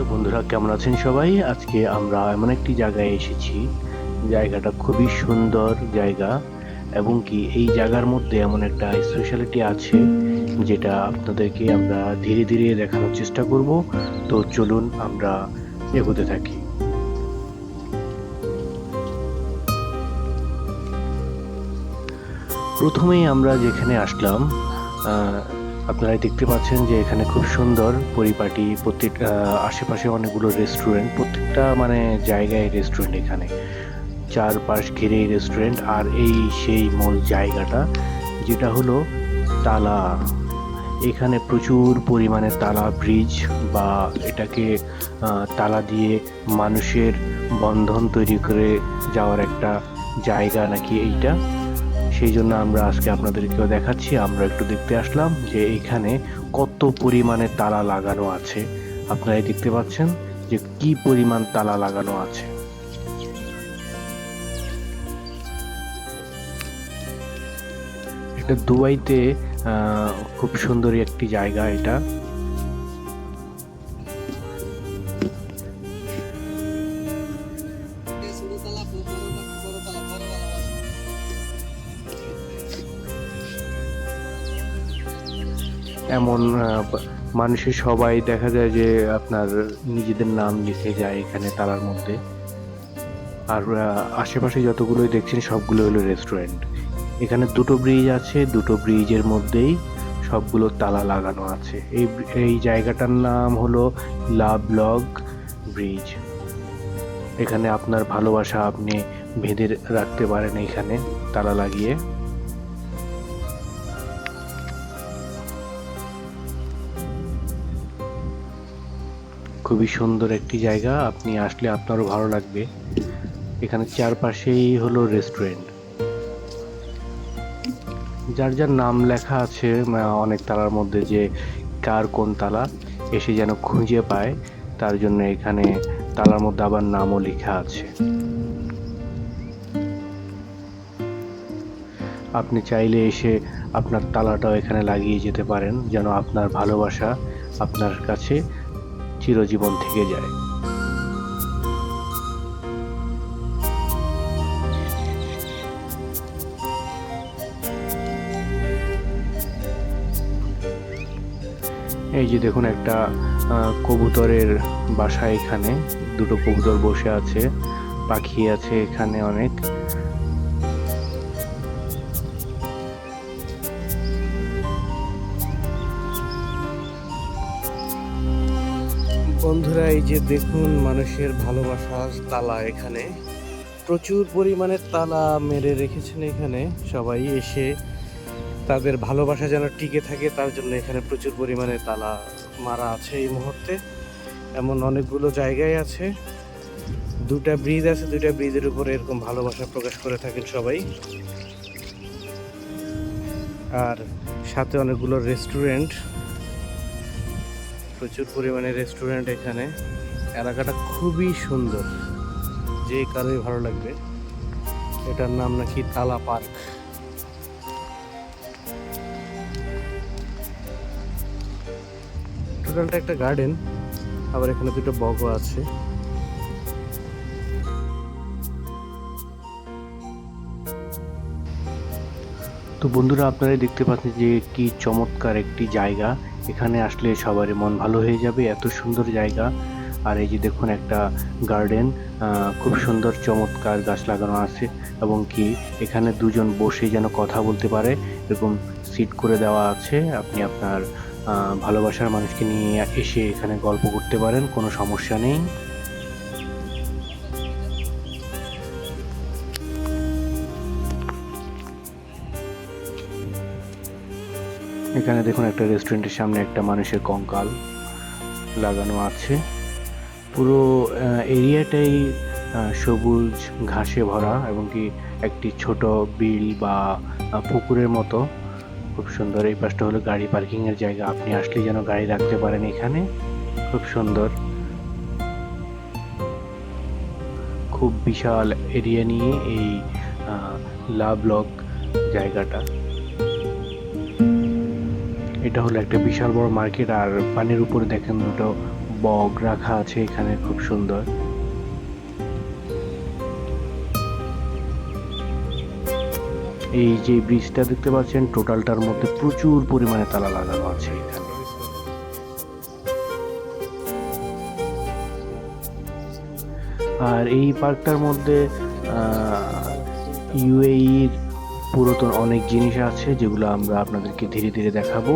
Hello বন্ধুরা, কেমন আছেন সবাই? আজকে আমরা এমন একটি জায়গায় এসেছি। জায়গাটা খুবই সুন্দর জায়গা, এবং কি এই জায়গার মধ্যে এমন একটা স্পেশালিটি আছে যেটা আপনাদেরকে আমরা ধীরে ধীরে দেখানোর চেষ্টা করব। তো চলুন আমরা এগোতে থাকি। প্রথমেই আমরা যেখানে আসলাম, আপনারা দেখতে পাচ্ছেন যে এখানে খুব সুন্দর পরিপাটি। প্রত্যেক আশেপাশে অনেকগুলো রেস্টুরেন্ট, প্রত্যেকটা মানে জায়গায় রেস্টুরেন্ট। এখানে চারপাশ ঘিরেই রেস্টুরেন্ট। আর এই সেই মূল জায়গাটা যেটা হলো তালা। এখানে প্রচুর পরিমাণে তালা ব্রিজ, বা এটাকে তালা দিয়ে মানুষের বন্ধন তৈরি করে যাওয়ার একটা জায়গা নাকি এইটা। সেই জন্য আমরা আজকে আপনাদেরকেও দেখাচ্ছি। আমরা একটু দেখতে আসলাম যে এখানে কত পরিমাণে তালা লাগানো আছে। আপনারাই দেখতে পাচ্ছেন যে কি পরিমাণ তালা লাগানো আছে। এটা দুবাইতে খুব সুন্দর একটি জায়গা এটা। এমন মানুষের সবাই দেখা যায় যে আপনার নিজেদের নাম লিখে যায় এখানে তালার মধ্যে। আর আশেপাশে যতগুলোই দেখছেন সবগুলো হলো রেস্টুরেন্ট। এখানে দুটো ব্রিজ আছে, দুটো ব্রিজের মধ্যেই সবগুলো তালা লাগানো আছে। এই জায়গাটার নাম হলো লাভ লগ ব্রিজ। এখানে আপনার ভালোবাসা আপনি বেঁধে রাখতে পারেন এখানে তালা লাগিয়ে। খুবই সুন্দর একটি জায়গা, আপনি আসলে আপনারও ভালো লাগবে। এখানে চারপাশেই হলো রেস্টুরেন্ট, যার যার নাম লেখা আছে অনেক তালার মধ্যে, যে কার কোন তালা এসে যেন খুঁজে পায়, তার জন্য এখানে তালার মধ্যে আবার নামও লেখা আছে। আপনি চাইলে এসে আপনার তালাটাও এখানে লাগিয়ে যেতে পারেন, যেন আপনার ভালোবাসা আপনার কাছে চিরজীবন থেকে যায়। এই যে দেখুন, একটা কবুতরের বাসা। এখানে দুটো কবুতর বসে আছে, পাখি আছে এখানে অনেক। বন্ধুরা, এই যে দেখুন মানুষের ভালোবাসার তালা। এখানে প্রচুর পরিমাণে তালা মেরে রেখেছেন এখানে সবাই এসে। তাদের ভালোবাসা যেন টিকে থাকে তার জন্য এখানে প্রচুর পরিমাণে তালা মারা আছে এই মুহূর্তে। এমন অনেকগুলো জায়গায় আছে, দুটা ব্রিজ আছে, দুটা ব্রিজের উপরে এরকম ভালোবাসা প্রকাশ করে থাকেন সবাই। আর সাথে অনেকগুলো রেস্টুরেন্ট, প্রচুর পরিমাণে রেস্টুরেন্ট এখানে। এলাকাটা খুবই সুন্দর, যে কারোই ভালো লাগবে। এটার নাম নাকি তালা পার্ক। টোটালটা একটা গার্ডেন, আবার এখানে দুটো বগও আছে। তো বন্ধুরা, আপনারা দেখতে পাচ্ছেন যে কি চমৎকার একটি জায়গা। এখানে আসলে সবারই মন ভালো হয়ে যাবে, এত সুন্দর জায়গা। আর এই যে দেখুন একটা গার্ডেন, খুব সুন্দর চমৎকার গাছ লাগানো আছে, এবং কি এখানে দুজন বসে যেন কথা বলতে পারে এরকম সিট করে দেওয়া আছে। আপনি আপনার ভালোবাসার মানুষকে নিয়ে এসে এখানে গল্প করতে পারেন, কোনো সমস্যা নেই। এখানে দেখুন একটা রেস্টুরেন্টের সামনে একটা মানুষের কঙ্কাল লাগানো আছে। পুরো এরিয়াটাই সবুজ ঘাসে ভরা, এবং কি একটি ছোট বিল বা পুকুরের মতো। খুব সুন্দর। এই পাশটা হলো গাড়ি পার্কিং এর জায়গা, আপনি আসলে যেন গাড়ি রাখতে পারেন এখানে। খুব সুন্দর, খুব বিশাল এরিয়া নিয়ে এই লাভ লক জায়গাটা। এটা হলো একটা বিশাল বড় মার্কেট। আর পানির উপরে দেখেন দুটো বগ রাখা আছে এখানে, খুব সুন্দর। এই যে ব্রিজটা দেখতে পাচ্ছেন, টোটালটার মধ্যে প্রচুর পরিমাণে তালা লাগানো আছে এখানে। আর এই পার্কটার মধ্যে ইউএইর পুরাতন অনেক জিনিস আছে, যেগুলো আমরা আপনাদেরকে ধীরে ধীরে দেখাবো।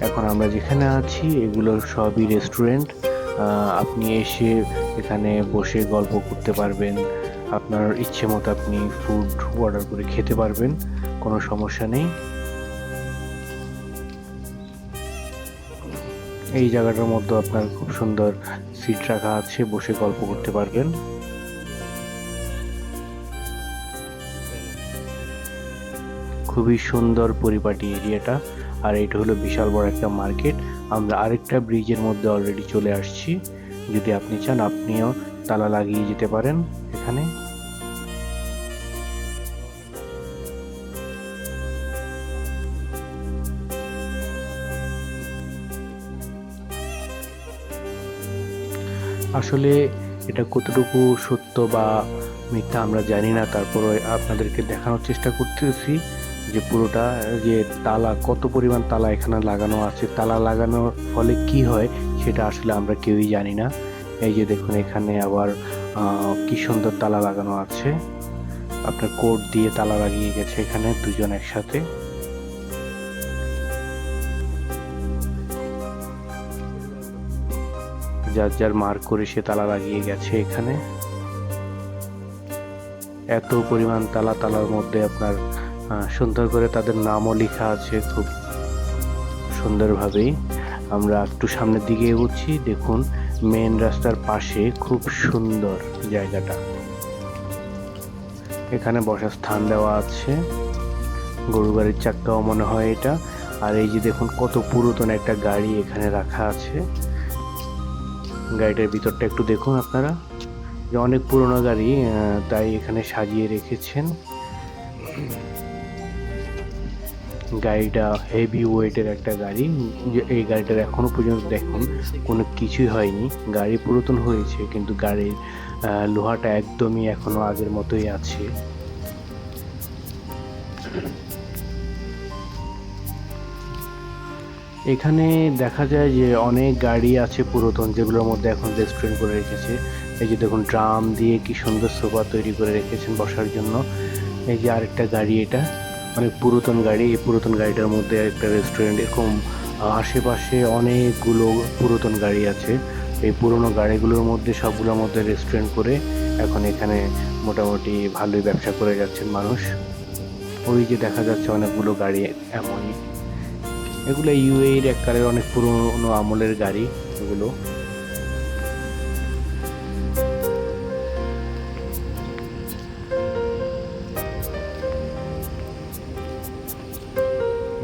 এখন আমরা যেখানে আছি এগুলো সবই রেস্টুরেন্ট। আপনি এসে এখানে বসে গল্প করতে পারবেন, আপনার ইচ্ছে মতো আপনি ফুড অর্ডার করে খেতে পারবেন, কোনো সমস্যা নেই। এই জায়গাটার মধ্যে আপনার খুব সুন্দর সিট রাখা আছে, বসে গল্প করতে পারবেন। খুবই সুন্দর পরিপাটি এরিয়াটা। আর এটা হলো বিশাল বড় একটা মার্কেট। আমরা আরেকটা ব্রিজের মধ্যে অলরেডি চলে আসছি। যদি আপনি চান আপনিও তালা লাগিয়ে যেতে পারেন এখানে। আসলে এটা কতটুকু সত্য বা মিথ্যা আমরা জানি না, তারপরে আপনাদেরকে দেখানোর চেষ্টা করতেছি যে পুরোটা, যে তালা, কত পরিমাণ তালা এখানে লাগানো আছে। তালা লাগানোর ফলে কি হয় সেটা আসলে আমরা কেউই জানি না। এই যে দেখুন এখানে আবার কি সুন্দর তালা লাগানো আছে, আপনার কোড দিয়ে তালা লাগিয়ে গেছে এখানে দুজন একসাথে। যার যার মার্ক করে সে তালা লাগিয়ে গেছে এখানে। এত পরিমাণ তালা, তালার মধ্যে আপনার সুন্দর করে তাদের নামও লেখা আছে খুব সুন্দরভাবেই। আমরা একটু সামনের দিকে এগোচ্ছি, দেখুন মেন রাস্তার পাশে খুব সুন্দর জায়গাটা, এখানে বসার স্থান দেওয়া আছে, গরু গাড়ির চাক্কাও মনে হয় এটা। আর এই যে দেখুন কত পুরাতন একটা গাড়ি এখানে রাখা আছে। গাড়িটার ভিতরটা একটু দেখুন আপনারা, যে অনেক পুরনো গাড়ি, তাই এখানে সাজিয়ে রেখেছেন। গাড়িটা হেভি ওয়েটের একটা গাড়ি। এই গাড়িটার এখনো পর্যন্ত দেখুন কোনো কিছুই হয়নি। গাড়ি পুরাতন হয়েছে কিন্তু গাড়ির লোহাটা একদমই এখনো আগের মতোই আছে। এখানে দেখা যায় যে অনেক গাড়ি আছে পুরাতন, যেগুলোর মধ্যে এখন রেস্টুরেন্ট করে রেখেছে। এই যে দেখুন ড্রাম দিয়ে কি সুন্দর সোফা তৈরি করে রেখেছেন বসার জন্য। এই যে আরেকটা গাড়ি, এটা অনেক পুরাতন গাড়ি। এই পুরাতন গাড়িটার মধ্যে একটা রেস্টুরেন্ট। এরকম আশেপাশে অনেকগুলো পুরাতন গাড়ি আছে। এই পুরনো গাড়িগুলোর মধ্যে সবগুলোর মধ্যে রেস্টুরেন্ট করে এখন এখানে মোটামুটি ভালোই ব্যবসা করে যাচ্ছেন মানুষ। ওই যে দেখা যাচ্ছে অনেকগুলো গাড়ি এমনই। এগুলো ইউএইর এককালের অনেক পুরনো আমলের গাড়ি এগুলো।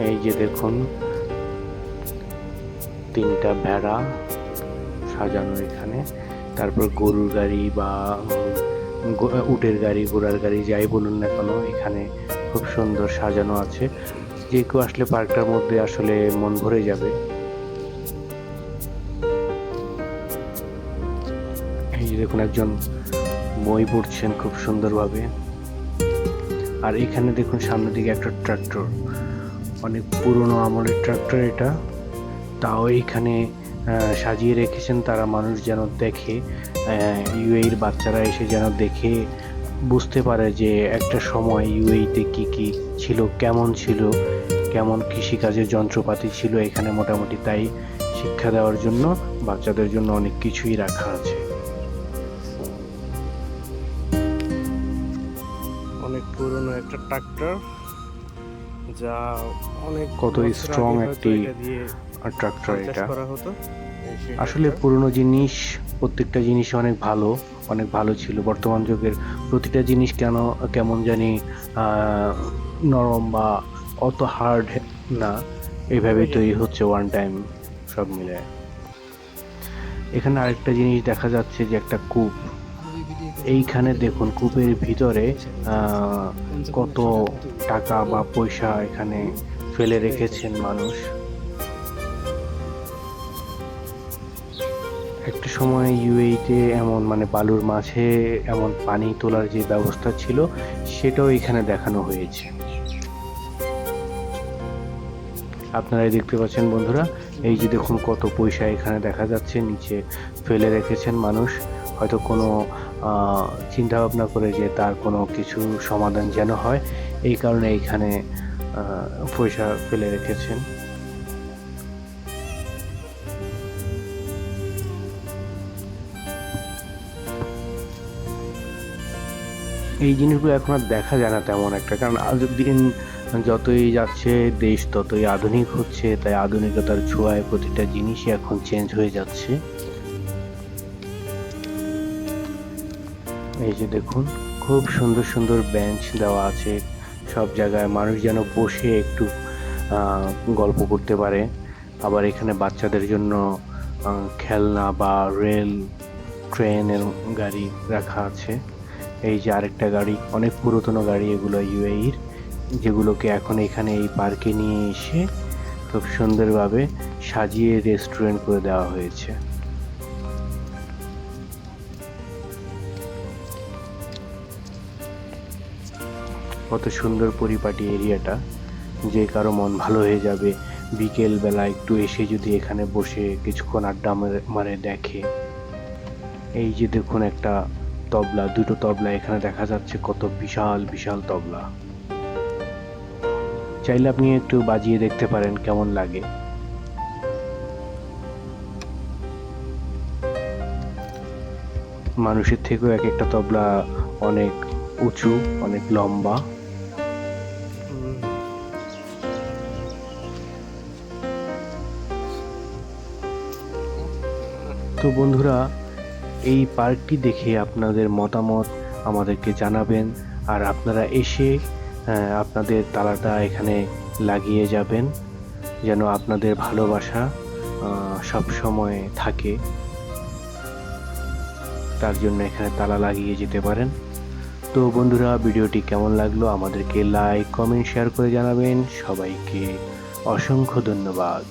এই যে দেখুন তিনটা ভেড়া সাজানো এখানে, তারপর গরুর গাড়ি বা উটের গাড়ি, ঘোড়ার গাড়ি, যাই বলুন না কেন, এখানে খুব সুন্দর সাজানো আছে। যে কেউ আসলে পার্কটার মধ্যে আসলে মন ভরে যাবে। এই যে দেখুন একজন বই পড়ছেন খুব সুন্দরভাবে। আর এখানে দেখুন সামনের দিকে একটা ট্রাক্টর, অনেক পুরনো আমলের ট্রাক্টর এটা, তাও এইখানে সাজিয়ে রেখেছেন তারা, মানুষ যেন দেখে, ইউএইর বাচ্চারা এসে যেন দেখে বুঝতে পারে যে একটা সময় ইউএইতে কি কি ছিল, কেমন ছিল, কেমন কৃষিকাজের যন্ত্রপাতি ছিল এখানে মোটামুটি। তাই শিক্ষা দেওয়ার জন্য বাচ্চাদের জন্য অনেক কিছুই রাখা আছে। অনেক পুরনো একটা ট্রাক্টর, যা অনেক কত স্ট্রং একটি ট্রাক্টর এটা। আসলে পুরনো জিনিস, প্রত্যেকটা জিনিস অনেক ভালো, অনেক ভালো ছিল। বর্তমান যুগের প্রতিটা জিনিস কেমন জানি নরম বা অত হার্ড না, এইভাবেই তৈরি হচ্ছে ওয়ান টাইম সব মিলে। এখানে আরেকটা জিনিস দেখা যাচ্ছে যে একটা কূপ। এইখানে দেখুন কূপের ভিতরে কত টাকা বা পয়সা এখানে ফেলে রেখেছেন মানুষ। একটা সময় ইউএইতে এমন মানে বালুর মাঝে এমন পানি তোলার যে ব্যবস্থা ছিল সেটাও এখানে দেখানো হয়েছে। আপনারাই দেখতে পাচ্ছেন বন্ধুরা, এই যে দেখুন কত পয়সা এখানে দেখা যাচ্ছে নিচে ফেলে রেখেছেন মানুষ, হয়তো কোনো চিন্তা ভাবনা করে যে তার কোনো কিছু সমাধান যেন হয়, এই কারণে এইখানে পয়সা ফেলে রেখেছেন। এই জিনিসগুলো এখন আর দেখা যায় না তেমন একটা, কারণ আজ দিন যতই যাচ্ছে দেশ ততই আধুনিক হচ্ছে, তাই আধুনিকতার ছোঁয়ায় প্রতিটা জিনিসই এখন চেঞ্জ হয়ে যাচ্ছে। এই যে দেখুন খুব সুন্দর সুন্দর বেঞ্চ দেওয়া আছে, সব জায়গায় মানুষ যেন বসে একটু গল্প করতে পারে। আবার এখানে বাচ্চাদের জন্য খেলনা বা রেল ট্রেনের গাড়ি রাখা আছে। এই যে আরেকটা গাড়ি, অনেক পুরাতন গাড়ি এগুলো ইউএইর, যেগুলোকে এখন এখানে এই পার্কে নিয়ে এসে খুব সুন্দরভাবে সাজিয়ে রেস্টুরেন্ট করে দেওয়া হয়েছে। কত সুন্দর পরিপাটি এরিয়াটা, যে কারো মন ভালো হয়ে যাবে বিকেল বেলা একটু এসে যদি এখানে বসে কিছুক্ষণ আড্ডা মারে দেখে। এই যে দেখুন একটা তবলা, দুটো তবলা এখানে দেখা যাচ্ছে, কত বিশাল বিশাল তবলা। চাইলে আপনি একটু বাজিয়ে দেখতে পারেন কেমন লাগে। মানুষের থেকেও এক একটা তবলা অনেক উঁচু, অনেক লম্বা। তো বন্ধুরা, এই পার্কটি দেখে আপনাদের মতামত আমাদেরকে জানাবেন, আর আপনারা এসে আপনাদের তালাটা এখানে লাগিয়ে যাবেন, যেন আপনাদের ভালোবাসা সব সময় থাকে, তার জন্য এখানে তালা লাগিয়ে যেতে পারেন। তো বন্ধুরা, ভিডিওটি কেমন লাগলো আমাদেরকে লাইক কমেন্ট শেয়ার করে জানাবেন। সবাইকে অসংখ্য ধন্যবাদ।